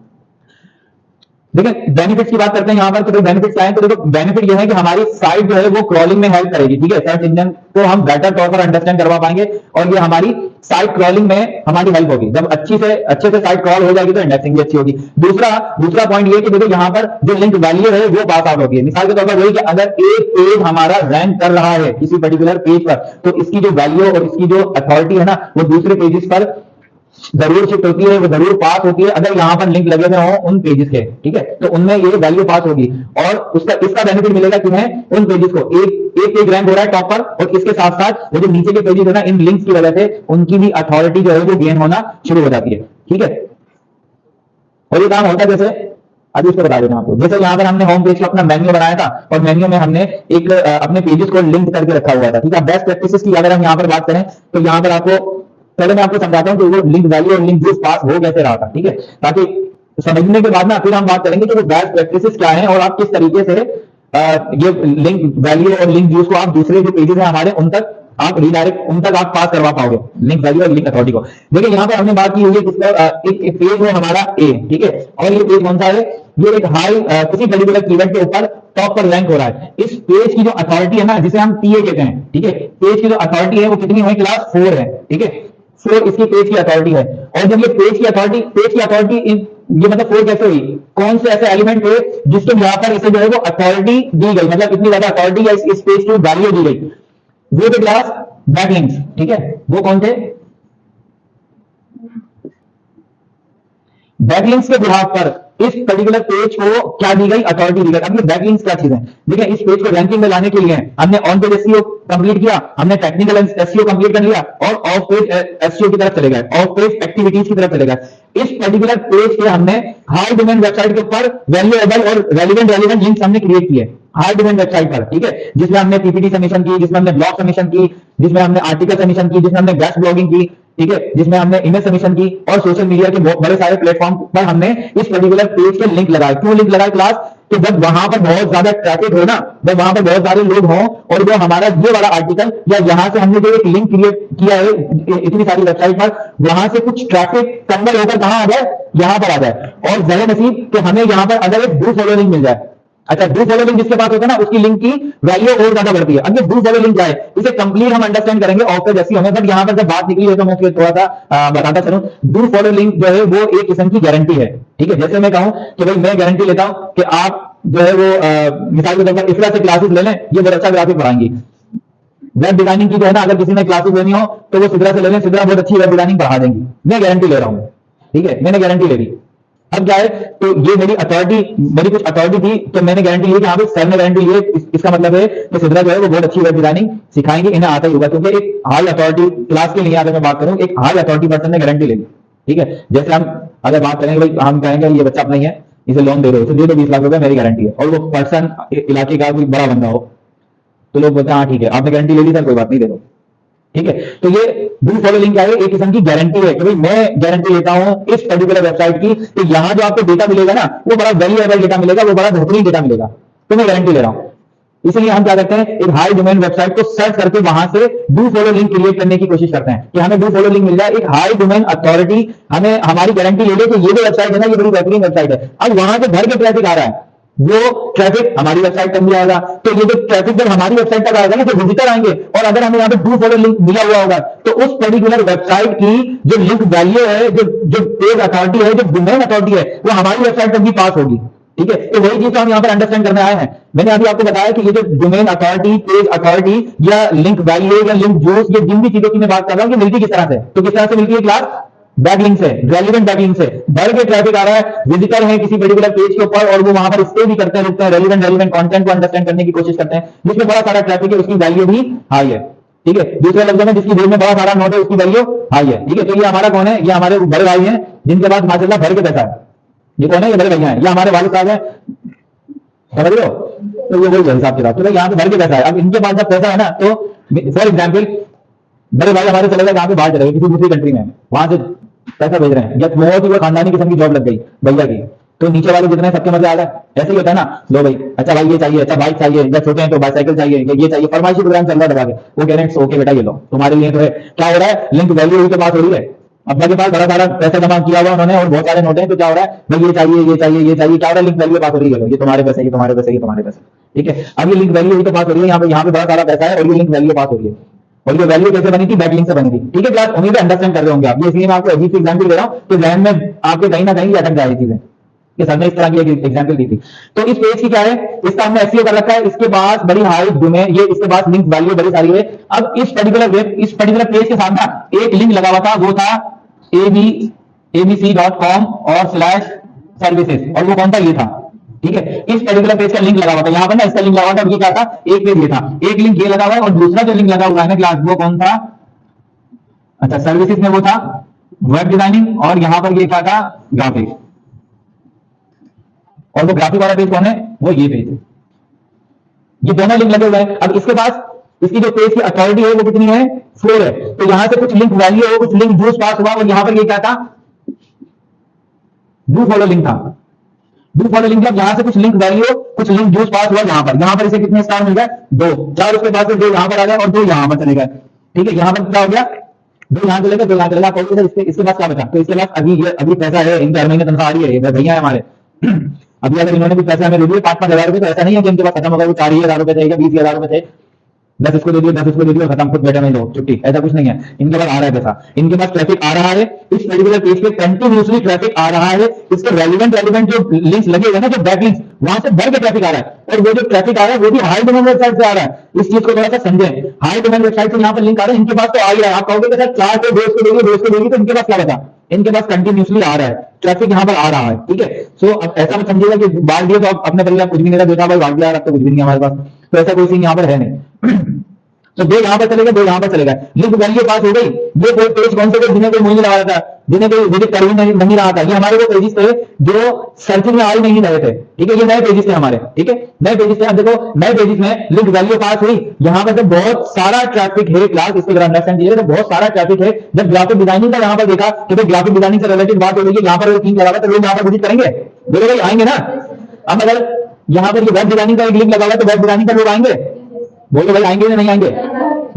देखिए बेनिफिट्स की बात करते हैं यहाँ पर, तो बेनिफिट्स क्या है, तो देखो बेनिफिट ये है कि हमारी साइट जो है वो क्रॉलिंग में हेल्प करेगी। ठीक है, सर्च इंजन को हम बेटर तौर पर अंडरस्टैंड करवा पाएंगे और ये हमारी साइट क्रॉलिंग में हमारी हेल्प होगी। जब अच्छे से साइट क्रॉल हो जाएगी तो इंडेक्सिंग भी अच्छी होगी। दूसरा पॉइंट ये कि देखो यहाँ पर जो लिंक वैल्यू है वो पास आउट होगी। मिसाल के तौर पर वही कि अगर एक पेज हमारा रैंक कर रहा है किसी पर्टिकुलर पेज पर, तो इसकी जो वैल्यू और इसकी जो अथॉरिटी है ना वो दूसरे पेजेस पर जरूर शिफ्ट होती है, वो जरूर पास होती है अगर यहाँ पर लिंक लगे हुए हो उन पेजेस के। ठीक है, तो उनमें ये वैल्यू पास होगी और उसका इसका बेनिफिट मिलेगा तुम्हें उन पेजेस को, एक पेज रैंक हो रहा है टॉप पर और इसके साथ साथ वो जो नीचे के पेजेस है ना इन लिंक्स की वजह से उनकी भी अथॉरिटी जो है वो गेन होना शुरू हो जाती है। ठीक है, और ये काम होता है जैसे अभी इसको बता देता हूं आपको। जैसे यहाँ पर हमने होम पेज का अपना मेन्यू बनाया था और मेन्यू में हमने एक अपने पेजेस को लिंक करके रखा हुआ था। ठीक है, बेस्ट प्रैक्टिसेस की अगर हम यहाँ पर बात करें तो यहाँ पर आपको पहले मैं आपको समझाता हूँ कि वो लिंक वैल्यू और लिंक जूस पास हो कैसे रहा था। ठीक है, ताकि समझने के बाद ना फिर हम बात करेंगे कि वो बेस्ट प्रैक्टिसेस क्या है और आप किस तरीके से ये लिंक वैल्यू और लिंक जूस को आप दूसरे जो पेजेस हैं हमारे उन तक आप रिडायरेक्ट उन तक आप पास करवा पाओगे लिंक वैल्यू और लिंक अथॉरिटी को। देखिए यहाँ पे हमने बात की हुई है किसका, एक पेज है हमारा ए। ठीक है, और ये पेज कौन सा है, ये एक हाई किसी पर्टिकुलर कीवर्ड के ऊपर टॉप पर रैंक हो रहा है। इस पेज की जो अथॉरिटी है ना जिसे हम टीए कहते हैं, ठीक है, पेज की जो अथॉरिटी है वो कितनी है, क्लास 4 है। ठीक है, 4 इसकी पेज की अथॉरिटी है। और जब ये पेज की अथॉरिटी ये मतलब 4 कैसे हुई, कौन से ऐसे एलिमेंट थे जिसके यहाँ पर इसे जो है वो अथॉरिटी दी गई, मतलब इतनी ज्यादा अथॉरिटी या इस पेज की वैल्यू दी गई, वो थे क्लास बैकलिंक्स। ठीक है, वो कौन थे, बैकलिंक्स के बिहाफ पर इस पर्टिकुलर पेज को क्या दी गई, अथॉरिटी दी गई। अब ये बैकलिंक्स क्या चीज है, देखिए इस पेज को रैंकिंग में लाने के लिए हमने ऑन पेज एसईओ कंप्लीट किया, हमने टेक्निकल एसईओ कंप्लीट कर लिया और ऑफ पेज एसईओ की तरफ चले गए, ऑफ पेज एक्टिविटीज की तरफ चले गए। इस पर्टिकुलर पेज के हमने हाई डोमेन वेबसाइट के ऊपर वैल्यूएबल और रेलिवेंट लिंक्स हमने क्रिएट किए हाई डोमेन वेबसाइट पर, ठीक है, जिसमें हमने पीपीटी सबमिशन की, जिसमें हमने ब्लॉग सबमिशन की, जिसमें हमने आर्टिकल सबमिशन की, जिसमें हमने गेस्ट ब्लॉगिंग की, ठीक है, जिसमें हमने इमेज सबमिशन की और सोशल मीडिया के बड़े सारे प्लेटफॉर्म पर हमने इस पर्टिकुलर पेज के लिंक लगाए। क्यों लिंक लगाए क्लास, कि जब वहां पर बहुत ज्यादा ट्रैफिक हो ना, जब वहां पर बहुत सारे लोग हों और जो हमारा ये वाला आर्टिकल या यहां से हमने जो एक लिंक क्रिएट किया है इतनी सारी वेबसाइट पर, वहां से कुछ ट्रैफिक कन्वर्ट होकर कहां आ जाए, यहां पर आ जाए, और जरा नसीब कि हमें यहां पर अगर एक डू फॉलो लिंक मिल जाए। अच्छा, डू फॉलो लिंक जिसके पास होता है ना, उसकी लिंक की वैल्यू और ज्यादा बढ़ती है। अब ये डू फॉलो लिंक क्या है, इसे कंप्लीट हम अंडरस्टैंड करेंगे ऑफ पेज एसईओ में, बट यहां पर जब बात निकली है तो मैं थोड़ा सा बताता चलूं। डू फॉलो लिंक जो है वो एक किस्म की गारंटी है, ठीक है। जैसे मैं कहूं कि भाई मैं गारंटी लेता हूं कि आप जो है वो मिसाल के तौर पर इफ्रा से क्लासेस ले लें, ये बहुत अच्छा ग्राफिक पढ़ाएंगी। वेब डिजाइनिंग की जो है ना, अगर किसी ने क्लासेस लेनी हो तो वो सिद्रा से ले लें, सिद्रा बहुत अच्छी वेब डिजाइनिंग पढ़ा देंगी, मैं गारंटी ले रहा हूं, ठीक है, मैंने गारंटी ले ली। अब क्या है, तो ये मेरी अथॉरिटी, मेरी कुछ अथॉरिटी थी तो मैंने गारंटी ली कि हाँ भाई सर ने गारंटी ली है, इसका मतलब है कि सिद्रा जो है वो बहुत अच्छी वेब डिजाइनिंग सिखाएंगे, इन्हें आता ही होगा, क्योंकि एक हाई अथॉरिटी क्लास के लिए अगर मैं बात करूं, एक हाई अथॉरिटी पर्सन ने गारंटी ले ली, ठीक है। जैसे हम अगर बात करेंगे भाई, हम कहेंगे ये बच्चा अपना ही है, इसे लोन दे रहे हो, दे दो 20 लाख रुपए, मेरी गारंटी है, और वो पर्सन इलाके का कोई बड़ा बंदा हो तो लोग बोलते हैं हाँ ठीक है आपने गारंटी ले ली सर, कोई बात नहीं, दे दो, ठीक है। तो ये डू फॉलो लिंक क्या है, एक किस्म की गारंटी है कि भाई मैं गारंटी लेता हूं इस पर्टिकुलर वेबसाइट की, तो यहां जो आपको डेटा मिलेगा ना, वो बड़ा वैल्यूएबल डेटा मिलेगा, वो बड़ा बेहतरीन डेटा मिलेगा, तो मैं गारंटी ले रहा हूं। इसलिए हम क्या करते हैं, एक हाई डोमेन वेबसाइट को सर्च करके वहां से डू फॉलो लिंक क्रिएट करने की कोशिश करते हैं कि हमें डू फॉलो लिंक मिल जाए, एक हाई डोमेन अथॉरिटी हमें हमारी गारंटी ले ले कि ये जो वेबसाइट है ना, ये बड़ी बेहतरीन वेबसाइट है। अब वहां से भर के ट्रैफिक आ रहा है, वो ट्रैफिक हमारी वेबसाइट तक भी आएगा, तो ये जो ट्रैफिक जब हमारी वेबसाइट तक आएगा ना, तो विजिटर आएंगे, और अगर हमें यहाँ पे डू फॉलो लिंक मिला हुआ होगा तो उस पर्टिकुलर वेबसाइट की जो लिंक वैल्यू है, जो पेज अथॉरिटी है, जो डोमेन अथॉरिटी है, वो हमारी वेबसाइट तक भी पास होगी, ठीक है। तो वही चीज हम यहाँ पर अंडरस्टैंड करने आए हैं। मैंने अभी आपको बताया कि ये जो डोमेन अथॉरिटी, पेज अथॉरिटी या लिंक वैल्यू या लिंक जूस, ये जिन भी चीजों की मैं बात कर रहा हूँ, ये मिलती किस तरह से, तो किस तरह से मिलती है क्लास, बैकलिंक से, रेलिवेंट बैकलिंक से। भर के ट्रैफिक आ रहा है, विजिटर है किसी पर्टिकुलर पेज के ऊपर और वो वहां पर स्टे भी करते हैं, रुकते हैं, रेलिवेंट कंटेंट को अंडरस्टैंड करने की कोशिश करते हैं, जिसमें बड़ा सारा ट्रैफिक है, उसकी वैल्यू भी हाई है, ठीक है। दूसरे लफ्जों में जिसकी जेब में बड़ा सारा नोट है, उसकी वैल्यू हाई है, ठीक है। तो ये हमारा कौन है, ये हमारे बड़े भाई हैं जिनके पास माशाल्लाह भर के पैसा है। ये कौन है, ये बड़े भैया हैं, ये हमारे वालिद साहब हैं, समझ रहे हो। तो ये वही हिसाब से तो यहाँ पे भर के पैसा है। अब इनके पास जब पैसा है ना, तो फॉर एग्जाम्पल बड़े भाई हमारे चले गए कहाँ पे, बाहर चले गए किसी दूसरी कंट्री में, वहां से पैसा भेज रहे हैं, या बहुत ही वो खानदानी किस्म की जॉब लग गई भैया की, तो नीचे वाले जितने सबके मजे आ रहा है। ऐसे ही होता है ना, लो भाई अच्छा भाई ये चाहिए, अच्छा बाइक चाहिए, या छोटे हैं तो बाइसाइकिल चाहिए, ये चाहिए, फरमाइशी प्रोग्राम चल रहा है दबा के, वो कह रहे हैं ओके बेटा ये लो तुम्हारे लिए तो है। क्या हो रहा है, लिंक वैल्यू उनके पास हो रही है, अपने के पास बड़ा सारा पैसा जमा किया हुआ उन्होंने और बहुत सारे नोट हैं, तो क्या हो रहा है भाई ये चाहिए ये चाहिए ये चाहिए, क्या हो रहा है, लिंक वैल्यू पास हो रही है, ये तुम्हारे पैसे, ये तुम्हारे पैसे, ये तुम्हारे पैसे, ठीक है। अब ये लिंक वैल्यू ही तो पास हो रही है, यहाँ पे बड़ा सारा पैसा है और ये लिंक वैल्यू पास हो रही है, और ये वैल्यू कैसे बनी थी, बैकलिंक से बनी थी, ठीक है क्लास। उम्मीद है अंडरस्टैंड कर रहे होंगे आप, ये इसलिए मैं आपको अजीब एग्जाम्पल दे रहा हूँ कि जहन में आपके कहीं ना कहीं अटक जाए चीजें, कि सर ने इस तरह की एक एग्जाम्पल दी थी। तो इस पेज की क्या है, इसका हमने एसईओ कर रखा है, इसके पास बड़ी हाई डोमेन, ये इसके पास लिंक वैल्यू बड़ी सारी है। अब इस पर्टिकुलर पेज के साथ ना एक लिंक लगा हुआ था, वो था abc.com और /services, और वो कौन था, ये था, ठीक है। इस पर्टिकुलर पेज का लिंक लगा हुआ था, यहाँ पर ना इसका लिंक लगा हुआ था, ये क्या था, एक पेज ये था, एक लिंक ये लगा हुआ है, और दूसरा जो लिंक लगा हुआ है ना क्लास, वो कौन था, अच्छा सर्विसेज में वो था वेब डिजाइनिंग, और यहां पर ये क्या था, ग्राफिक्स, और वो ग्राफिक वाला पेज कौन है, वो ये पेज है, ये दोनों लिंक लगे हुए हैं। अब इसके पास इसकी जो पेज की अथॉरिटी है वो कितनी है, 4 है, तो यहां से कुछ लिंक वैल्यू है, कुछ लिंक जूस पास हुआ, और यहां पर ये क्या था, डू फॉलो लिंक था। डू फॉलो लिंक जब यहां से कुछ लिंक वैल्यू कुछ लिंक जूस पास हुआ, यहां पर इसे कितने स्टार मिल गए, 2 4, उसके बाद से 2 यहां पर आ गए और 2 यहां पर चले गए, ठीक है। यहां पर क्या हो गया, 2 यहां चले गए, 2 यहां चले गए, इसके पास क्या बचा, तो इसके पास अभी पैसा है, इनके हर महीने तनख्वाह आ रही है, ये भैया है हमारे अभी अगर इन्होंने भी पैसे हमें दे दिए 5-5 हजार रुपए, तो ऐसा नहीं है कि इनके पास खत्म होगा, वो 4,000 रुपए थे, 20,000 रुपए थे, 10 इसको दे दिए, 10 उसको दे दिए, खत्म, खुद बैठे में लो छुट्टी, ऐसा कुछ नहीं है। इनके पास आ रहा है पैसा, इनके पास ट्रैफिक आ रहा है, इस पर्टिकुलर पेज पे कंटिन्यूसली ट्रैफिक आ रहा है, इसके रेलिवेंट जो लिंक्स लगे हुए ना, जो बैक लिंक्स, वहां से भर के ट्रैफिक आ रहा है, और वो जो ट्रैफिक आ रहा है वो भी हाई डोमेन वेबसाइट से आ रहा है। इस चीज को थोड़ा सा समझें, हाई डोमेन वेबसाइट से यहाँ पर लिंक आ रहा है, इनके पास तो आ ही रहा है। आप कहोगे कि सर 4 को 2 को देंगे, 2 को देंगे, तो इनके पास क्या बता, इनके पास कंटिन्यूसली आ रहा है, ट्रैफिक यहाँ पर आ रहा है, ठीक है। सो अब ऐसा मत समझिएगा कि बांट दिए तो आप अपने पहले कुछ भी नहीं देखा भाई, बांट दिया अब तो कुछ भी नहीं हमारे पास, तो ऐसा कोई सीन यहाँ पर है नहीं। तो दो यहाँ पर चलेगा, दो यहाँ पर चलेगा, लिंक वैल्यू पास हो गई। ये कोई पेज कौन से थे जिन्हें कोई मुझे लगा रहा था, जिन्हें कोई विजिट कर ही नहीं रहा था, ये हमारे वो पेजेस थे जो सर्चिंग में आ ही नहीं रहे थे, ठीक है। ये नए पेजेस थे हमारे, ठीक है, नए पेजेस थे। अब देखो नए पेजेस में लिंक वैल्यू पास हुई, यहाँ पर तो बहुत सारा ट्रैफिक है क्लास, इसको जरा अंडरस्टैंड कीजिए, तो बहुत सारा ट्रैफिक है। जब ग्राफिक डिजाइनिंग का यहाँ पर देखा कि भाई ग्राफिक डिजाइनिंग से रिलेटेड बात हो रही है, यहाँ पर थीम लगा हुआ, तो लोग यहाँ पर विजिट करेंगे, बोले भाई आएंगे ना। अब अगर यहाँ पर वेब डिजाइनिंग का एक लिंक लगा हुआ है तो वेब डिजाइनिंग का लोग आएंगे, बोलो भाई आएंगे या नहीं आएंगे,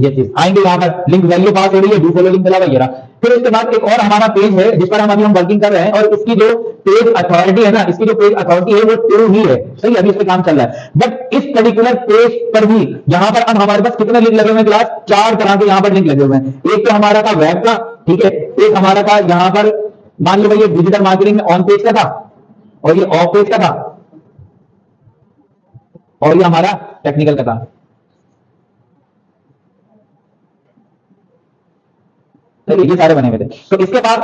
ये चीज आएंगे। यहाँ पर लिंक वैल्यू पास हो रही है, डू फॉलो लिंक मिला वगैरह। फिर उसके बाद एक और हमारा पेज है जिस पर हम वर्किंग कर रहे हैं, और इसकी जो पेज अथॉरिटी है ना, इसकी जो पेज अथॉरिटी है वो 2 ही है, सही, अभी इस पे काम चल रहा है। बट इस पर्टिकुलर पेज पर भी यहाँ पर अब हमारे पास कितने लिंक लगे हुए हैं क्लास, 4 तरह के यहाँ पर लिंक लगे हुए हैं। एक तो हमारा था वेब का, ठीक है, एक हमारा था यहाँ पर मान लो भाई ये डिजिटल मार्केटिंग में ऑन पेज का था, और ये ऑफ पेज का था, और ये हमारा टेक्निकल का था। ये सारे बने हुए थे। तो इसके बाद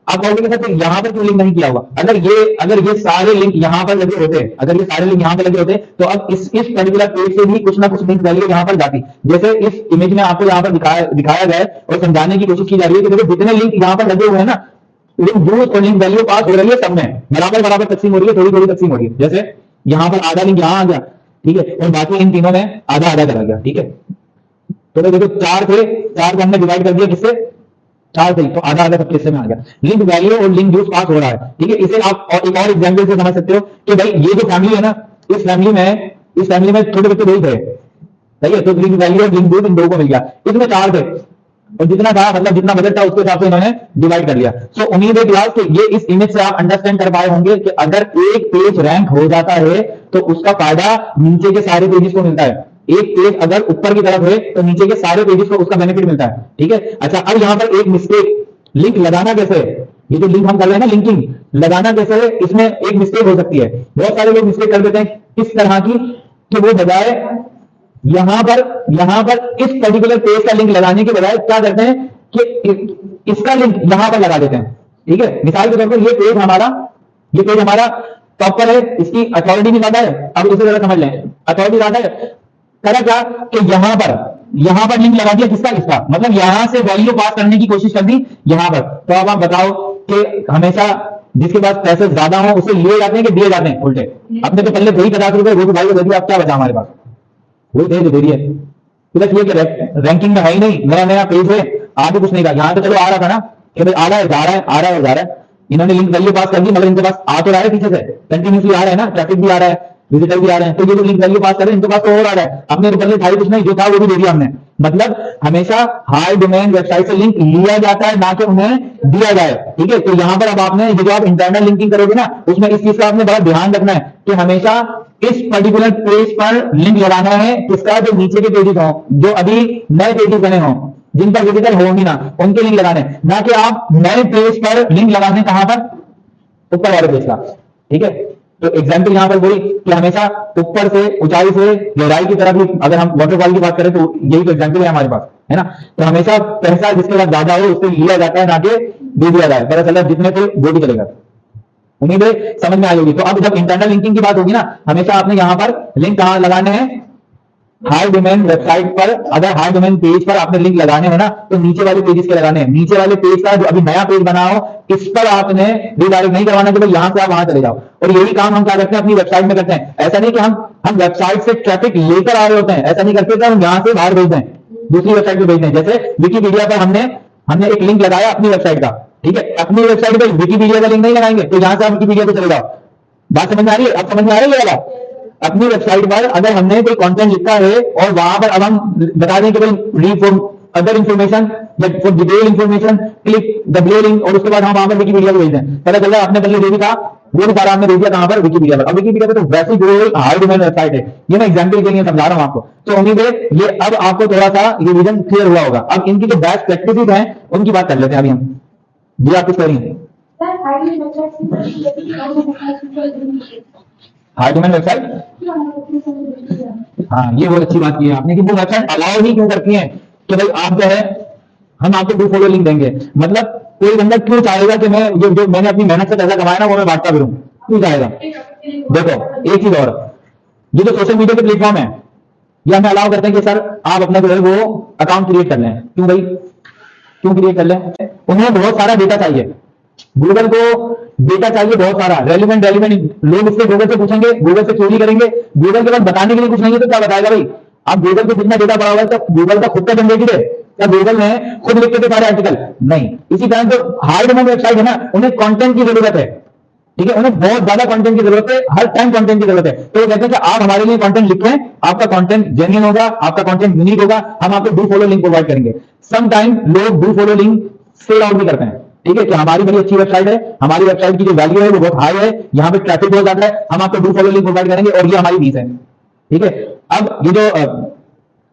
अब कहोगे सर यहाँ पर क्यों लिंक नहीं किया हुआ, अगर ये सारे लिंक यहाँ पर लगे होते, अगर ये सारे लिंक यहाँ पर लगे होते तो अब इस पर्टिकुलर पेज से भी कुछ ना कुछ लिंक वैल्यू यहाँ पर जाती। जैसे इस इमेज में आपको यहाँ पर दिखाया गया है और समझाने की कोशिश की जा रही है कि देखो जितने लिंक यहाँ पर लगे हुए हैं ना, लिंक यूज और लिंक वैल्यू पास हो रही है, सब में बराबर बराबर तकसीम हो रही है, थोड़ी थोड़ी तकसीम हो रही है। जैसे यहाँ पर आधा लिंक यहाँ आ गया, ठीक है, और बाकी इन तीनों में आधा आधा करा गया, ठीक है। तो देखो 4 थे, 4 को हमने डिवाइड कर दिया किससे, 4 थे, तो आधा आधा सबके हिस्से में आ गया। लिंक वैल्यू और लिंक यूज पास हो रहा है, ठीक है। इसे आप और एक और एग्जांपल से समझ सकते हो कि भाई ये जो फैमिली है ना, इस फैमिली में छोटे बच्चे 2 थे, सही है, तो लिंक वैल्यू और लिंक यूज इन 2 को मिल गया। इसमें 4 थे और जितना था मतलब जितना बजट था उसके हिसाब से इन्होंने डिवाइड कर लिया। सो उम्मीद है क्लास कि ये इस इमेज से आप अंडरस्टैंड कर पाए होंगे कि अगर एक पेज रैंक हो जाता है तो उसका फायदा नीचे के सारे पेजेस को मिलता है। एक पेज अगर ऊपर की तरफ है तो नीचे के सारे पेजेस को उसका बेनिफिट मिलता है, ठीक है। अच्छा, अब यहाँ पर एक मिस्टेक, लिंक लगाना कैसे है, ये जो लिंक हम कर रहे हैं ना, लिंकिंग लगाना कैसे है, इसमें एक मिस्टेक हो सकती है। बहुत सारे लोग मिस्टेक कर देते हैं किस तरह की, कि वो बजाय यहां पर इस पर्टिकुलर पेज का लिंक लगाने के बजाय क्या करते हैं कि इसका लिंक यहां पर लगा देते हैं, ठीक है। मिसाल के तौर पर ये पेज हमारा टॉप पर है, इसकी अथॉरिटी भी ज्यादा है। अब इसे जरा समझ लें, अथॉरिटी ज्यादा है, करा क्या कि यहां पर लिंक लगा दिया, किसका मतलब यहां से वैल्यू पास करने की कोशिश कर दी यहां पर। तो अब आप बताओ कि हमेशा जिसके पास पैसे ज्यादा हो उसे लिए जाते हैं कि दिए जाते हैं उल्टे। अपने तो पहले 50 रुपए वो भाई को दे दिया, अब क्या बचा हमारे पास, वो दे दे दिए। प्लस ये रैंकिंग में है ही नहीं, नया पेज है, आगे कुछ नहीं था। यहाँ तो चलो आ रहा था ना कि भाई आ रहा है जा रहा है, इन्होंने लिंक वैल्यू पास कर दी, मगर इनके पास आ तो रहा है, पीछे से कंटिन्यूसली आ रहा है ना, ट्रैफिक भी आ रहा है, विजिटर भी आ रहे हैं, तो ये जो लिंक वैल्यू पास कर रहे हैं इनके पास तो और आ रहा है। अपने ऊपर था कुछ नहीं, जो था वो भी दे दिया हमने। मतलब हमेशा हाई डोमेन वेबसाइट से लिंक लिया जाता है, ना कि उन्हें दिया जाए, ठीक है। तो यहाँ पर अब आपने ये जो आप इंटरनल लिंकिंग करोगे ना, उसमें इस चीज का आपने बड़ा ध्यान रखना है कि हमेशा इस पर्टिकुलर पेज पर लिंक लगाना है किसका, जो नीचे के पेजेस हो, जो अभी नए पेजेस बने हो, जिन पर विजिटर होंगे ना, उनके लिंक लगाने, ना कि आप नए पेज पर लिंक लगा दें कहां पर, ऊपर वाले पेज का, ठीक है। तो एग्जाम्पल यहाँ पर वही कि हमेशा ऊपर से ऊंचाई से गहराई की तरफ ही, अगर हम वाटरफॉल की बात करें तो यही तो एग्जाम्पल है हमारे पास, है ना। तो हमेशा पैसा जिसके पास ज्यादा हो उससे लिया जाता है, ना कि दे दिया जाए। पता चला जितने को वो भी चलेगा। उम्मीद है समझ में आई होगी। तो अब जब इंटरनल लिंकिंग की बात होगी ना, हमेशा आपने यहाँ पर लिंक कहाँ लगाने हैं, हाई डोमेन वेबसाइट पर। अगर हाई डोमेन पेज पर आपने लिंक लगाने हैं ना, तो नीचे वाले पेजेस के लगाने हैं। नीचे वाले पेज का जो अभी नया पेज बना हो, इस पर आपने रिडायरेक्ट नहीं करवाना कि भाई यहां से आप वहां चले जाओ। और यही काम हम क्या करते हैं अपनी वेबसाइट में करते हैं। ऐसा नहीं कि हम वेबसाइट से ट्रैफिक लेकर आ रहे होते हैं, ऐसा नहीं करते कि हम यहां से बाहर भेज दें, दूसरी वेबसाइट पे भेज दें। जैसे विकीपीडिया पर हमने एक लिंक लगाया अपनी वेबसाइट का, ठीक है। अपनी वेबसाइट पर विकीपीडिया का लिंक नहीं लगाएंगे, तो यहां से आप विकीपीडिया पे चले जाओ। बात समझ में आ रही है? अब समझ में आ रही है? अपनी वेबसाइट पर अगर हमने कोई कंटेंट लिखा है और वहां पर अब हम बता दें कि भाई रीड फॉर अदर इंफॉर्मेशन या for detail information click the blue link, और उसके बाद हम वहां पर विकीपीडिया को भेज दें, पता चल रहा है आपने पहले जो भी था वो भी सारा हमने भेज दिया कहां पर, विकीपीडिया पर। अब विकीपीडिया पर तो वैसे जो हाई डोमेन वेबसाइट है, ये मैं एग्जांपल के लिए समझा रहा हूं आपको। तो उम्मीद है ये अब आपको थोड़ा सा ये रीजन क्लियर हुआ होगा। अब इनकी जो बेस्ट प्रैक्टिसेस हैं उनकी बात कर लेते हैं अभी हम। जी आप कुछ करेंगे? हाई डोमेन वेबसाइट, हाँ ये बहुत अच्छी बात की है आपने कि वो वेबसाइट अलाउ ही क्यों करती है कि भाई आप जो है हम आपको डू फॉलो लिंक देंगे। मतलब कोई बंदा क्यों चाहेगा कि मैं जो मैंने अपनी मेहनत से पैसा कमाया ना वो मैं बांटता फिरूं, क्यों चाहेगा? देखो एक चीज और, ये जो सोशल मीडिया के प्लेटफॉर्म है ये हमें अलाउ करते हैं कि सर आप अपना जो है वो अकाउंट क्रिएट कर लें। क्यों भाई, क्यों क्रिएट कर लें? उन्हें बहुत सारा डेटा चाहिए, गूगल को डेटा चाहिए बहुत सारा, रेलिवेंट रेलिवेंट। लोग इससे गूगल से पूछेंगे, गूगल से चोरी करेंगे, गूगल के पास बताने के लिए कुछ नहीं है तो क्या बताएगा भाई? अब गूगल पे जितना डेटा पड़ा हुआ है तो गूगल का खुद का जनरेटेड है या गूगल ने खुद लिख के सारे आर्टिकल? नहीं। इसी तरह जो हाई डिमांड वेबसाइट है ना उन्हें कंटेंट की जरूरत है, ठीक है, उन्हें बहुत ज्यादा कंटेंट की जरूरत है, हर टाइम कंटेंट की जरूरत है। तो वो कहते हैं कि आप हमारे लिए कंटेंट लिखें, आपका कंटेंट जेन्युइन होगा, आपका कंटेंट यूनिक होगा, हम आपको डू फॉलो लिंक प्रोवाइड करेंगे। सम टाइम लोग do follow link sell out भी करते हैं, ठीक है, कि हमारी बड़ी अच्छी वेबसाइट है, हमारी वेबसाइट की जो वैल्यू है वो बहुत हाई है, यहाँ पे ट्रैफिक बहुत ज्यादा है, हम आपको डू फॉलो लिंक प्रोवाइड करेंगे और ये हमारी फीस है, ठीक है। अब ये जो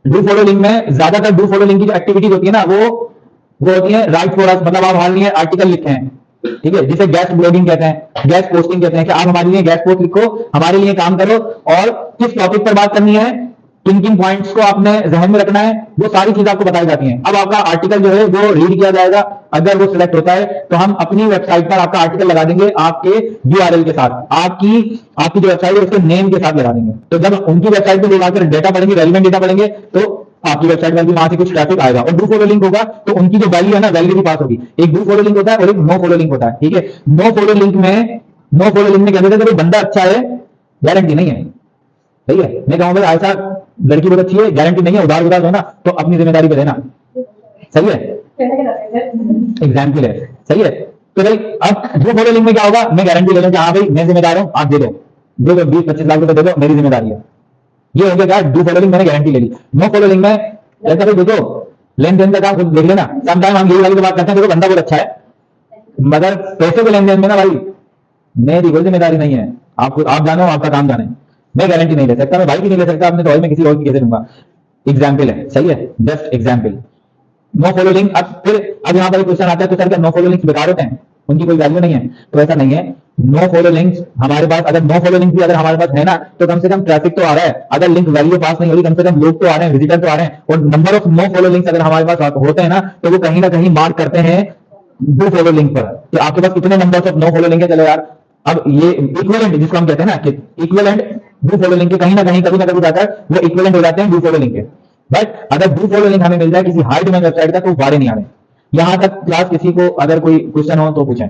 डू फॉलो लिंक में ज्यादातर डू फॉलो लिंक की जो एक्टिविटीज होती है ना वो होती है राइट फॉर अस, मतलब आप हमारे लिए आर्टिकल लिखे हैं, ठीक है, जिसे गेस्ट ब्लॉगिंग कहते हैं, गेस्ट पोस्टिंग कहते हैं, कि आप हमारे लिए गेस्ट पोस्ट लिखो, हमारे लिए काम करो, और किस टॉपिक पर बात करनी है, किन किन पॉइंट्स को आपने जहन में रखना है, वो सारी चीजें आपको बताई जाती हैं। अब आपका आर्टिकल जो है वो रीड किया जाएगा, अगर वो सिलेक्ट होता है तो हम अपनी वेबसाइट पर आपका आर्टिकल लगा देंगे आपके यूआरएल के साथ, आपकी आपकी जो वेबसाइट है उसके नेम के साथ लगा देंगे। तो जब उनकी वेबसाइट पर लोग आकर डेटा पढ़ेंगे, रेलिवेंट डेटा पढ़ेंगे, तो आपकी वेबसाइट पर भी वहां से कुछ ट्रैफिक आएगा, और डू फॉलो लिंक होगा तो उनकी जो वैल्यू है ना वैल्यू भी पास होगी। एक डू फॉलो लिंक होता है और एक नो फॉलो लिंक होता है, ठीक है। नो फॉलो लिंक में क्या कहते हैं, बंदा अच्छा है गारंटी नहीं है, सही है। मैं कहूँ भाई ऐसा लड़की बहुत अच्छी है, गारंटी नहीं है, उधार उधार दो ना तो अपनी जिम्मेदारी पे देना, सही है, एग्जाम्पल है, सही है। तो भाई अब डू फॉलो लिंक में क्या होगा, मैं गारंटी ले लूँ कि हाँ भाई मैं जिम्मेदार हूँ, आप दे दो 20-25 लाख रुपए दे दो, मेरी जिम्मेदारी है, ये हो गया क्या, डू फॉलो लिंक मैंने गारंटी ले ली। नो फॉलो लिंक में ऐसा भाई देखो लेन देन का काम खुद देख लेना, समटाइम हम यही वाली बात करते हैं, देखो बंदा बहुत अच्छा है मगर पैसे के लेन देन में ना भाई मेरी कोई जिम्मेदारी नहीं है, आप जानो आपका काम जाने, मैं गारंटी नहीं ले सकता, मैं भाई की नहीं ले सकता, अपने तो मैं किसी और की कैसे दूंगा, एग्जाम्पल है, सही है, just example. No follow link, अब यहाँ पर क्वेश्चन आता है तो सर क्या नो फॉलो लिंक बेकार होते हैं, उनकी कोई वैल्यू नहीं है? तो ऐसा नहीं है। नो फॉलो लिंक हमारे पास, अगर नो फॉलो लिंक भी अगर हमारे पास है ना तो कम से कम ट्रैफिक तो आ रहा है, अगर लिंक वैल्यू पास नहीं हो रही कम से कम लोग तो आ रहे हैं, विजिटर तो आ रहे हैं, और number of no follow links अगर हमारे पास होते हैं ना तो वो कहीं ना कहीं मार्क करते हैं डू फॉलो लिंक पर, कि आपके पास कितने number of no follow link है। चलो यार अब ये इक्विवेलेंट जिसको हम कहते हैं ना कि इक्विवेलेंट डू फॉलो लिंक के कहीं ना कहीं कभी ना कभी जाकर वो इक्विवेलेंट हो जाते हैं डू फॉलो लिंक के। बट अगर डू फॉलो लिंक हमें मिल जाए किसी हाई डिमांड वेबसाइट का तो बारे नहीं आ रहे। यहां तक क्लास किसी को अगर कोई क्वेश्चन हो तो पूछें।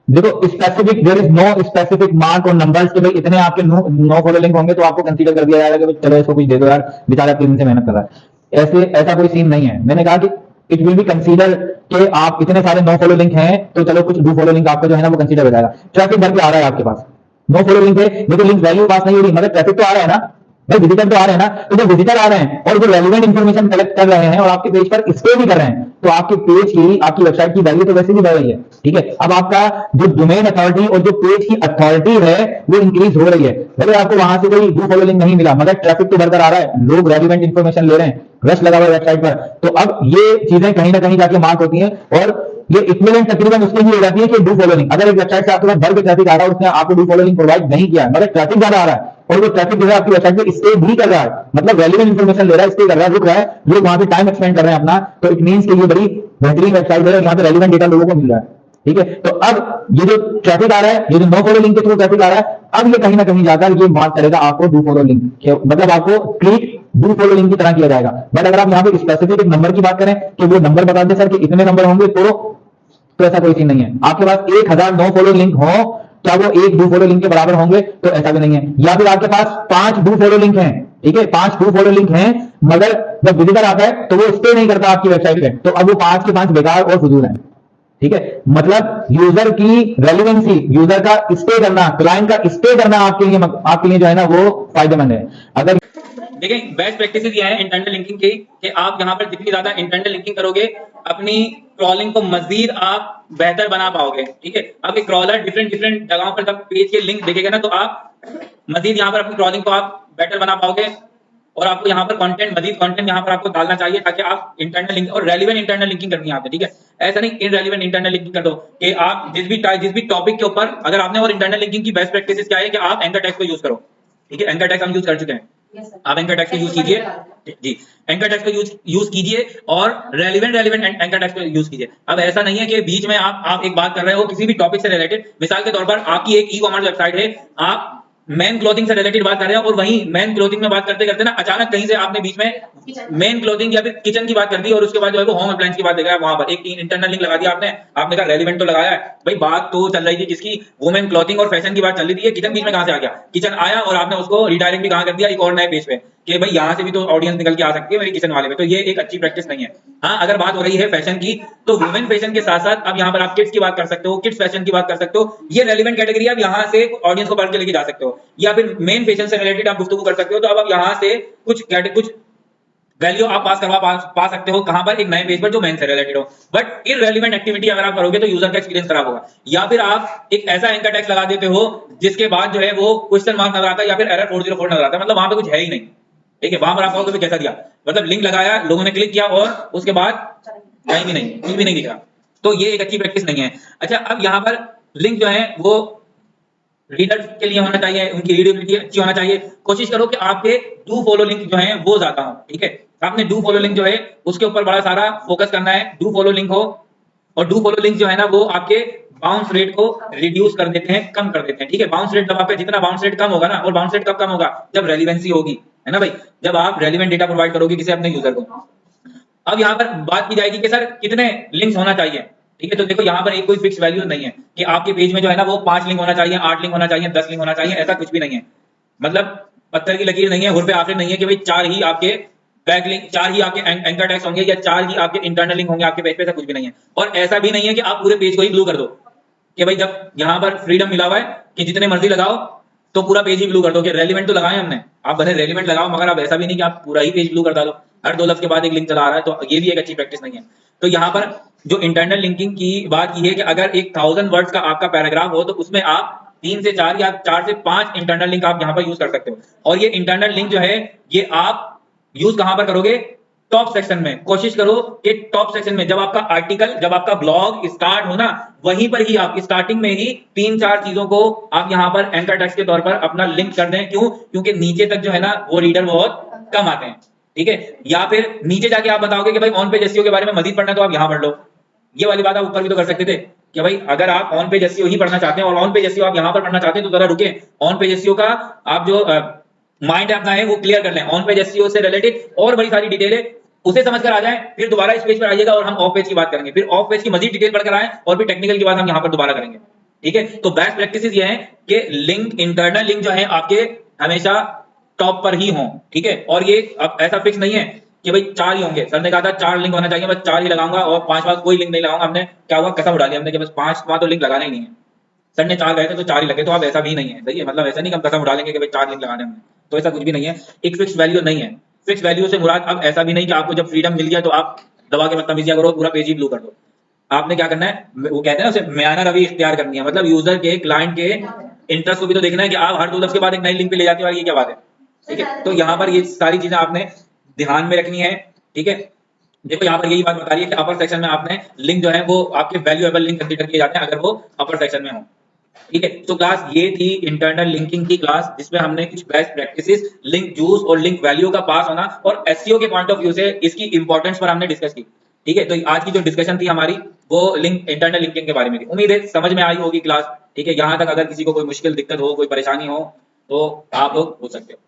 देखो specific, there is no specific mark और नंबर्स के भाई इतने आपके नो फॉलो लिंक होंगे तो आपको कंसीडर कर दिया जाएगा कि चलो इसको कुछ दे दो यार, बेचारा 3 दिन से मेहनत कर रहा है। ऐसे ऐसा कोई सीन नहीं है। मैंने कहा कि इट विल बी कंसीडर कि आप इतने सारे नो फॉलो लिंक हैं तो चलो कुछ डू फॉलो लिंक आपका जो है ना वो कंसीडर हो जाएगा। ट्रैफिक भर के आ रहा है आपके पास, नो फॉलो लिंक है, देखो लिंक वैल्यू पास नहीं हो रही मगर ट्रैफिक तो आ रहा है ना भाई, विजिटर तो आ रहे हैं ना, तो जब विजिटर आ रहे हैं और जो रेलिवेंट इन्फॉर्मेशन कलेक्ट कर रहे हैं और आपके पेज पर स्टे भी कर रहे हैं तो आपके पेज की, आपकी वेबसाइट की वैल्यू तो वैसे भी बढ़ रही है, ठीक है। अब आपका जो डोमेन अथॉरिटी और जो पेज की अथॉरिटी है वो इंक्रीज हो रही है, भले आपको वहां से कोई डू फॉलो लिंक नहीं मिला मगर ट्रैफिक तो बढ़कर आ रहा है, लोग रेलिवेंट इन्फॉर्मेशन ले रहे हैं, रश लगा हुआ है वेबसाइट पर। तो अब ये चीजें कहीं ना कहीं जाके मार्क होती हैं और ये इक्विवेलेंट तकरीबन उसके लिए हो जाती है कि डू फॉलो लिंक। अगर एक वेबसाइट से आपके पास भर के ट्रैफिक आ रहा है उसने आपको डू फॉलो लिंक प्रोवाइड नहीं किया मगर ट्रैफिक ज्यादा आ रहा है और वो ट्रैफिक जो है आपकी वेबसाइट पे स्टे भी कर रहा है, मतलब रेलिवेंट इन्फॉर्मेशन ले रहा है, स्टे कर रहा है, रुक रहा है, लोग वहां पे टाइम एक्सपेंड कर रहे हैं अपना, तो इट मींस कि ये बड़ी बेहतरीन वेबसाइट है और यहाँ पे रेलिवेंट डेटा लोगों को मिल रहा है, ठीक है। तो अब ये जो ट्रैफिक आ रहा है, ये जो नो फॉलो लिंक के थ्रू ट्रैफिक आ रहा है, अब ये कहीं ना कहीं जाकर ये मार्क करेगा आपको डू फॉलो लिंक, मतलब आपको ट्रीट डू फॉलो लिंक की तरह किया जाएगा। बट अगर आप यहाँ पे स्पेसिफिक एक नंबर की बात करें कि वो नंबर बता दें सर कि इतने नंबर होंगे तो ऐसा कोई सीन नहीं है। आपके पास 1000 नो फॉलो लिंक हो क्या वो एक डू फॉलो लिंक के बराबर होंगे? तो ऐसा भी नहीं है। या फिर आपके पास 5 डू फॉलो लिंक हैं, ठीक है, 5 डू फॉलो लिंक हैं मगर जब विजिटर आता है तो वो स्टे नहीं करता आपकी वेबसाइट पे, तो अब वो 5 के 5 बेकार और फजूल हैं, ठीक है। मतलब यूजर की रेलिवेंसी, यूजर का स्टे करना, क्लाइंट का स्टे करना आपके लिए जो है ना वो फायदेमंद है। अगर देखिए बेस्ट प्रैक्टिसेस ये है इंटरनल लिंकिंग की कि आप यहाँ पर जितनी ज्यादा इंटरनल लिंकिंग करोगे अपनी क्रॉलिंग को मजीद आप बेहतर बना पाओगे, ठीक है। अब एक क्रॉलर डिफरेंट डिफरेंट जगहों पर जब पेज के लिंक देखेगा ना तो आप मजीद यहाँ पर अपनी क्रॉलिंग को आप बेटर बना पाओगे और आपको यहाँ पर कंटेंट, मजीद कंटेंट यहाँ पर आपको डालना चाहिए ताकि आप इंटरनल लिंक और रेलिवेंट इंटरनल लिंकिंग करनी है आपने, ठीक है। ऐसा नहीं इनरेलिवेंट इंटरनल लिंकिंग कर दो कि आप जिस भी टॉपिक के ऊपर अगर आपने, और इंटरनल लिंकिंग की बेस्ट प्रैक्टिस क्या है कि आप एंकर टैग्स को यूज करो, ठीक है। एंकर टैग्स हम यूज कर चुके हैं, आप एंकर टेक्स्ट को यूज कीजिए जी, एंकर टेक्स्ट को यूज कीजिए और रेलिवेंट एंकर टेक्स्ट को यूज कीजिए। अब ऐसा नहीं है कि बीच में आप एक बात कर रहे हो किसी भी टॉपिक से रिलेटेड, मिसाल के तौर पर आपकी एक ई कॉमर्स वेबसाइट है, आप मेन क्लोथिंग से रिलेटेड बात कर रहे हैं और वहीं मेन क्लोथिंग में बात करते करते ना अचानक कहीं से आपने बीच में मेन क्लोथिंग या फिर किचन की बात कर दी और उसके बाद जो है वो होम अप्लायंस की बात देगा, वहां पर एक इंटरनल लिंक लगा दिया आपने कहा रेलिवेंट तो लगाया है भाई, बात तो चल रही थी किसकी, वुमेन क्लोथिंग और फैशन की बात चल रही थी, ये किचन बीच में कहां से आ गया, किचन आया और आपने उसको रिडायरेक्ट भी कहां कर दिया एक और नए पेज पे कि भाई यहां से भी तो ऑडियंस निकल के आ सकती है मेरी किचन वाले में, तो ये एक अच्छी प्रैक्टिस नहीं है। हाँ, अगर बात हो रही है फैशन की तो वुमेन फैशन के साथ साथ अब यहाँ पर आप किड्स की बात कर सकते हो, किड्स फैशन की बात कर सकते हो, ये रेलिवेंट कैटेगरी आप यहाँ से ऑडियंस को पढ़ के लेके जा सकते हो, या फिर मेन फैशन से रिलेटेड आप गुफ्तगू कर सकते हो, तो अब आप यहाँ से कुछ वैल्यू आप पा सकते हो कहां पर, एक नए पेज पर जो मेन से रिलेटेड हो। बट इररिलेवेंट एक्टिविटी अगर आप करोगे तो यूजर का एक्सपीरियंस खराब होगा, या फिर आप एक ऐसा एंकर टेक्स्ट लगा देते हो जिसके बाद जो है वो क्वेश्चन मार्क नजर आता है या फिर एरर 404 नजर आता है, मतलब वहां पे कुछ है ही नहीं, ठीक है, वहां पर आप कहोगे भी कैसा दिया, मतलब लिंक लगाया, लोगों ने क्लिक किया और उसके बाद कहीं भी नहीं, कुछ भी नहीं दिख रहा, तो ये एक अच्छी प्रैक्टिस नहीं है। अच्छा, अब यहाँ पर लिंक जो है वो रीडर के लिए होना चाहिए, उनकी रीडेबिलिटी अच्छी होना चाहिए, कोशिश करो कि आपके डू फॉलो लिंक जो है वो ज्यादा हो, ठीक है, आपने डू फॉलो लिंक जो है उसके ऊपर बड़ा सारा फोकस करना है, डू फॉलो लिंक हो, और डू फॉलो लिंक जो है ना वो आपके बाउंस रेट को रिड्यूस कर देते हैं, कम कर देते हैं, ठीक है, बाउंस रेट जब आपका जितना बाउंस रेट कम होगा ना, और बाउंस रेट कब कम होगा, जब रेलिवेंसी होगी, है ना भाई, जब आप रेलिवेंट डेटा प्रोवाइड करोगे किसी अपने यूजर को। अब यहाँ पर बात की जाएगी कि सर कितने लिंक्स होना चाहिए, ठीक है, तो देखो यहाँ पर एक कोई फिक्स वैल्यू नहीं है कि आपके पेज में जो है ना वो 5 लिंक होना चाहिए, 8 लिंक होना चाहिए, 10 लिंक होना चाहिए, ऐसा कुछ भी नहीं है, मतलब पत्थर की लकीर नहीं है, हुर पे आखिर नहीं है कि भाई 4 ही आपके बैक लिंक, 4 ही आपके एंकर टैग्स होंगे या 4 ही आपके इंटरनल लिंक होंगे आपके पेज पे, ऐसा कुछ भी नहीं है। और ऐसा भी नहीं है कि आप पूरे पेज को ही ब्लू कर दो कि भाई जब यहाँ पर फ्रीडम मिला हुआ है कि जितने मर्जी लगाओ तो पूरा पेज ही ब्लू कर दो, कि रेलिवेंट तो लगाए हमने, आप भले रेलिवेंट लगाओ मगर आप ऐसा भी नहीं कि आप पूरा ही पेज ब्लू कर डालो, हर 2 लफ्ज के बाद एक लिंक चला आ रहा है, तो ये भी एक अच्छी प्रैक्टिस नहीं है। तो यहाँ पर जो इंटरनल लिंकिंग की बात की है कि अगर एक 1000 वर्ड्स का आपका पैराग्राफ हो तो उसमें आप 3 से 4 या 4 से 5 इंटरनल लिंक आप यहाँ पर यूज कर सकते हो, और ये इंटरनल लिंक जो है ये आप यूज कहां पर करोगे, टॉप सेक्शन में। कोशिश करो कि टॉप सेक्शन में जब आपका आर्टिकल, जब आपका ब्लॉग स्टार्ट हो ना, वहीं पर ही आप स्टार्टिंग में ही 3-4 चीजों को आप यहाँ पर एंकर टेक्स्ट के तौर पर अपना लिंक कर दें, क्यों, क्योंकि नीचे तक जो है ना वो रीडर बहुत कम आते हैं, ठीक है, या फिर नीचे जाके आप बताओगे कि भाई ऑन पेज एसईओ के बारे में मजीद पढ़ना तो आप यहाँ पढ़ लो, ये वाली बात आप ऊपर भी तो कर सकते थे कि भाई अगर आप ऑन पेज एसईओ ही पढ़ना चाहते हैं और ऑन पेज एसईओ आप यहाँ पर पढ़ना चाहते हैं तो जरा रुके, ऑन पेज एसईओ का आप जो माइंड अपना है वो क्लियर कर लें, ऑन पेज एसईओ से रिलेटेड और बड़ी सारी डिटेल है उसे समझकर आ जाएं, फिर दोबारा इस पेज पर आइएगा और हम ऑफ पेज की बात करेंगे, फिर ऑफ पेज की मजीद डिटेल पढ़कर आएं और फिर टेक्निकल की बात हम यहाँ पर दोबारा करेंगे, ठीक है। तो बेस्ट प्रैक्टिसेस ये है कि लिंक, इंटरनल लिंक जो है आपके हमेशा टॉप पर ही हों, ठीक है, और ये अब ऐसा फिक्स नहीं है कि भाई 4 ही होंगे, सर ने कहा था 4 लिंक होना चाहिए, बस 4 ही लगाऊंगा और 5वां कोई लिंक नहीं लगाऊंगा, हमने क्या हुआ कसम उड़ा ली हमने कि बस 5वां तो लिंक लगाना ही नहीं है, सर ने 4 गए थे तो 4 ही लगे, तो अब ऐसा भी नहीं है, सही है, मतलब ऐसा नहीं कि हम कसम उड़ा लेंगे कि भाई 4 लिंक लगाने हमने, तो ऐसा कुछ भी नहीं है, एक फिक्स वैल्यू नहीं है। फिक्स वैल्यू से मुराद अब ऐसा भी नहीं कि आपको जब फ्रीडम मिल गया तो आप दबा के बदतमीजियां करो, पूरा पेज ही ब्लू कर दो, आपने क्या करना है, वो कहते हैं ना उसे म्याना रवि इख्तियार करनी है, मतलब यूजर के, क्लाइंट के इंटरेस्ट को भी तो देखना है कि आप हर 2 लफ्ज के बाद एक नई लिंक पे ले जाते हो, ये क्या बात है, ठीक है, तो यहाँ पर ये सारी चीजें आपने ध्यान में रखनी है, ठीक है। देखो यहाँ पर यही बात बता रही है कि अपर सेक्शन में आपने लिंक जो है वो आपके वैल्यूएबल लिंक कंसीडर किए जाते हैं अगर वो अपर सेक्शन में हो, ठीक है। तो क्लास ये थी इंटरनल लिंकिंग की क्लास, जिसमें हमने कुछ बेस्ट प्रैक्टिसेस, लिंक जूस और लिंक वैल्यू का पास होना और एसईओ के पॉइंट ऑफ व्यू से इसकी इंपॉर्टेंस पर हमने डिस्कस की, ठीक है। तो आज की जो डिस्कशन थी हमारी वो लिंक, इंटरनल लिंकिंग के बारे में थी, उम्मीद है समझ में आई होगी क्लास, ठीक है। यहाँ तक अगर किसी को कोई मुश्किल दिक्कत हो, कोई परेशानी हो तो आप लोग पूछ सकते हो।